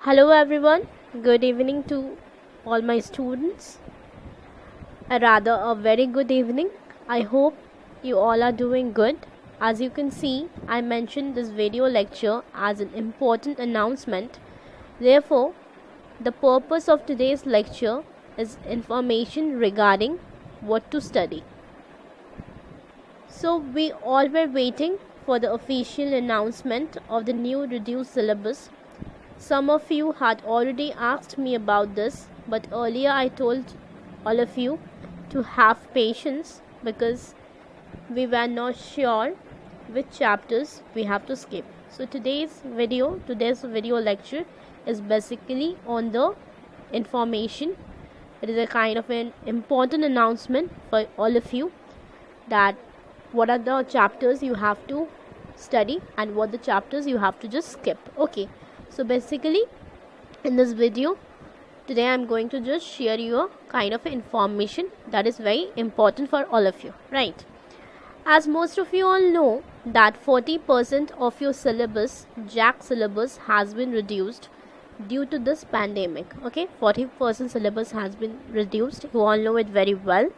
Hello everyone, good evening to all my students. Rather a very good evening. I hope you all are doing good. As you can see, I mentioned this video lecture as an important announcement. Therefore, the purpose of today's lecture is information regarding what to study. So we all were waiting for the official announcement of the new reduced syllabus. Some of you had already asked me about this, but earlier I told all of you to have patience because we were not sure which chapters we have to skip. So today's video lecture is basically on the information. It is a kind of an important announcement for all of you that what are the chapters you have to study and what the chapters you have to just skip. Okay. So basically in this video today I am going to just share you a kind of information that is very important for all of you, right? As most of you all know that 40% of your syllabus, JAC syllabus, has been reduced due to this pandemic. Okay, 40% syllabus has been reduced. You all know it very well.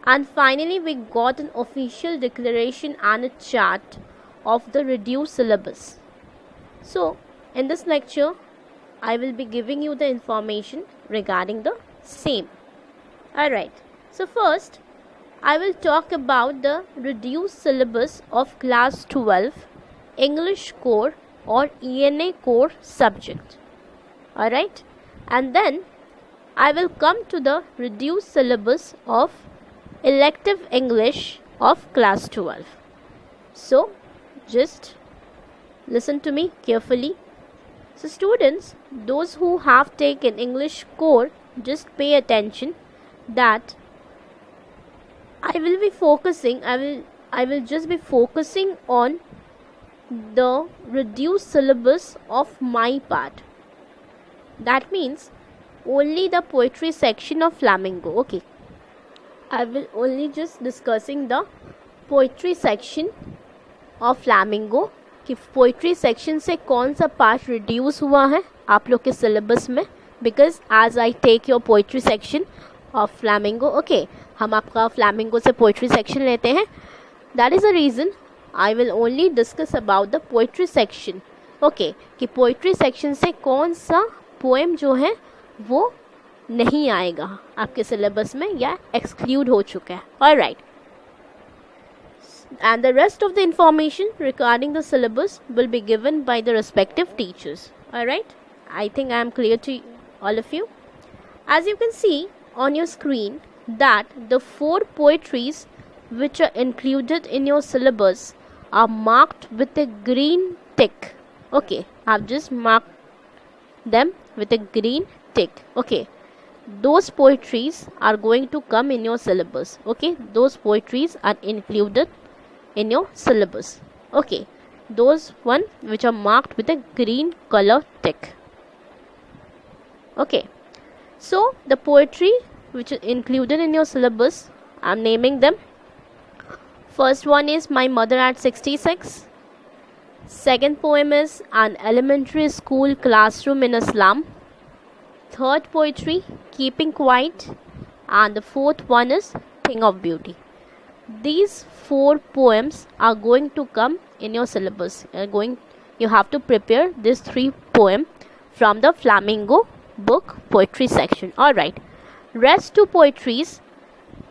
And finally we got an official declaration and a chart of the reduced syllabus. So in this lecture, I will be giving you the information regarding the same. Alright, so first, I will talk about the reduced syllabus of class 12 English core or ENA core subject. Alright, and then I will come to the reduced syllabus of elective English of class 12. So, just listen to me carefully. So students, those who have taken English core, just pay attention that I will just be focusing on the reduced syllabus of my part. That means only the poetry section of Flamingo. Okay, I will only just discussing the poetry section of Flamingo कि poetry section से कौन सा part reduce हुआ है आप लोग के syllabus में, because as I take your poetry section of Flamingo. Okay, हम आपका फ्लैमिंगो से पोइट्री सेक्शन लेते हैं. That is a reason I will only discuss about the poetry section. Okay, कि पोइट्री सेक्शन से कौन सा पोएम जो है वो नहीं आएगा आपके सिलेबस में या एक्सक्लूड हो चुका है. Alright, and the rest of the information regarding the syllabus will be given by the respective teachers. Alright, I think I am clear to all of you. As you can see on your screen that the 4 poetries which are included in your syllabus are marked with a green tick. Okay, I've just marked them with a green tick. Okay, those poetries are going to come in your syllabus. Okay, those poetries are included in your syllabus. Okay, those one which are marked with a green color tick. Okay, so the poetry which is included in your syllabus, I'm naming them. First one is My Mother at 66. Second poem is An Elementary School Classroom in a Slum. Third poetry, Keeping Quiet. And the fourth one is Thing of Beauty. These 4 poems are going to come in your syllabus. You have to prepare these 3 poems from the Flamingo book poetry section. Alright, rest 2 poetries,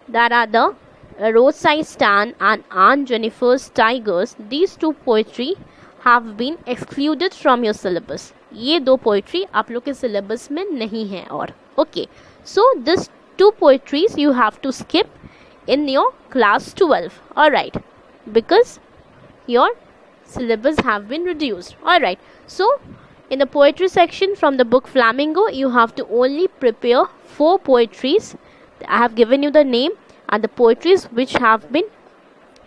that are the Roadside Stand and Aunt Jennifer's Tigers. These 2 poetry have been excluded from your syllabus. ये 2 poetry आप लोग के syllabus में नहीं है और. Okay, so this 2 poetries you have to skip in your class 12. Alright, because your syllabus have been reduced. Alright, so in the poetry section from the book Flamingo, you have to only prepare 4 poetries. I have given you the name and the poetries which have been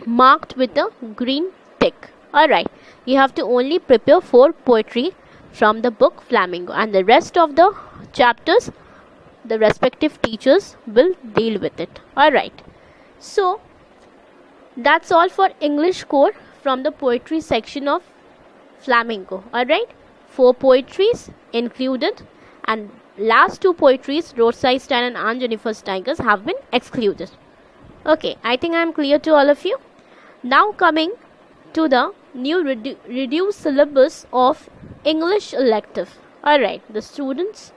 marked with a green tick. Alright, you have to only prepare 4 poetry from the book Flamingo, and the rest of the chapters the respective teachers will deal with it. Alright, so that's all for English core from the poetry section of Flamingo. Alright, 4 poetries included, and last 2 poetries, Roadside Stand and Aunt Jennifer's Tigers, have been excluded. Okay, I think I am clear to all of you. Now coming to the new reduced syllabus of English elective. Alright, the students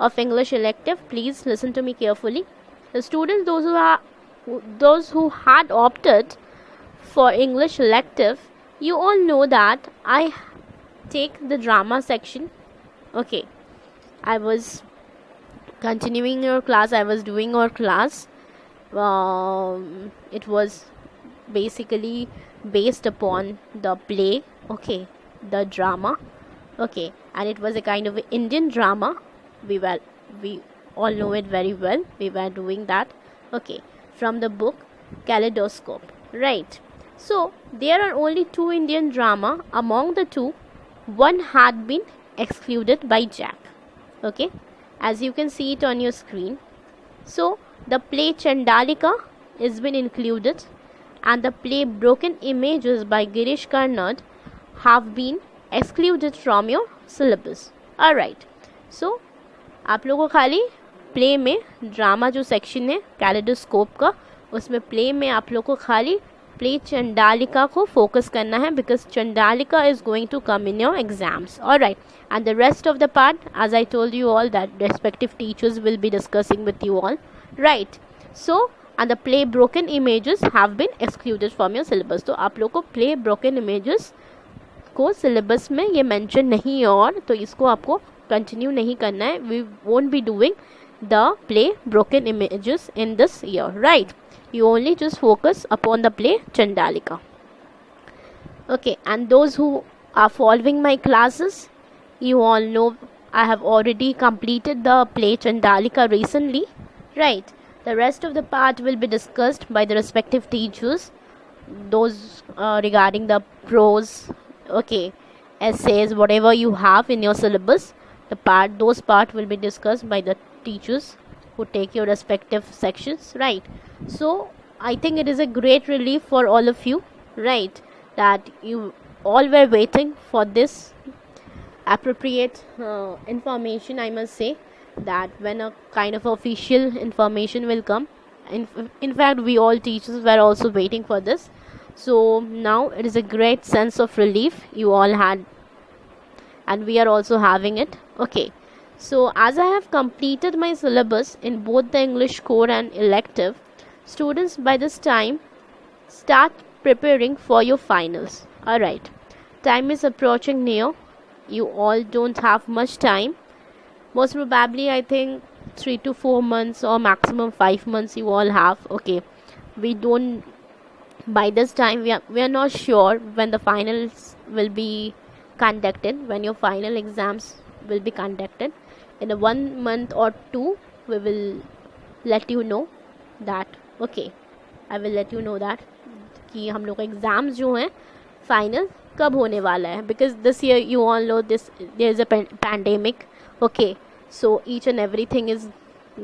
of English elective, please listen to me carefully. The students, those who had opted for English elective, you all know that I take the drama section. Okay, I was continuing your class, I was doing your class. It was basically based upon the play, okay, the drama, okay, and it was a kind of Indian drama. We all know it very well. We were doing that, okay, from the book Kaleidoscope, right? So there are only 2 Indian drama. Among the 2, one had been excluded by Jack, okay, as you can see it on your screen. So the play Chandalika has been included, and the play Broken Images by Girish Karnad have been excluded from your syllabus. Alright, so आप लोगों को खाली play में drama जो section है kaleidoscope का, उसमें play में आप लोगों को खाली प्ले चंडालिका को फोकस करना है, because Chandalika is going to come in your exams. Alright, and the rest of the part, as I told you all, that respective teachers will be discussing with you all, right? So and the play Broken Images have been excluded from your syllabus. तो आप लोग को play Broken Images को syllabus में ये mention नहीं है, और तो इसको आपको continue नहीं करना है. We won't be doing the play Broken Images in this year, right? You only just focus upon the play Chandalika. Okay, and those who are following my classes, you all know I have already completed the play Chandalika recently, right? The rest of the part will be discussed by the respective teachers. Those regarding the prose, okay, essays, whatever you have in your syllabus, those part will be discussed by the teachers who take your respective sections, right? So I think it is a great relief for all of you, right, that you all were waiting for this appropriate information. I must say that when a kind of official information will come, in fact we all teachers were also waiting for this. So now it is a great sense of relief you all had, and we are also having it. Okay, so as I have completed my syllabus in both the English core and elective, students by this time start preparing for your finals. Alright, time is approaching near. You all don't have much time. Most probably I think 3 to 4 months or maximum 5 months you all have. Okay, we don't, by this time we are not sure when the finals will be conducted, when your final exams will be conducted. In a 1 month or 2 we will let you know that. Okay, I will let you know that कि हम लोग का exams जो हैं final कब होने वाला है, because this year you all know this there is a pandemic. Okay, so each and everything is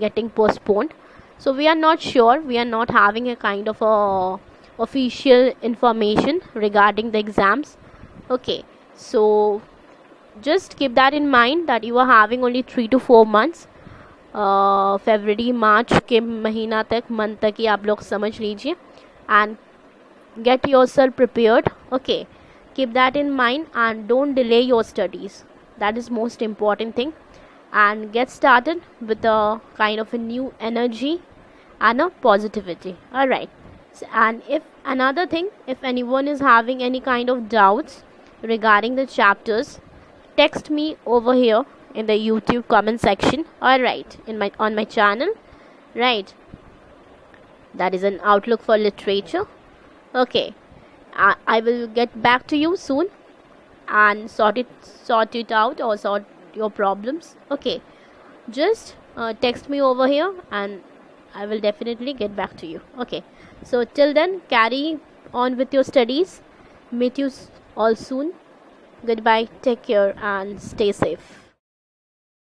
getting postponed, so we are not sure, we are not having a kind of a official information regarding the exams. Okay, so just keep that in mind that you are having only 3 to 4 months. फरवरी मार्च के महीना तक, month तक ही आप लोग समझ लीजिए, and get yourself prepared. Okay, keep that in mind and don't delay your studies. That is most important thing, and get started with a kind of a new energy and a positivity. Alright, and if another thing, if anyone is having any kind of doubts regarding the chapters, text me over here in the YouTube comment section. Alright, on my channel, right? That is an outlook for literature. Okay, I will get back to you soon and sort it out, or sort your problems. Okay, just text me over here and I will definitely get back to you. Okay, so till then, carry on with your studies. Meet you all soon. Goodbye, take care and stay safe.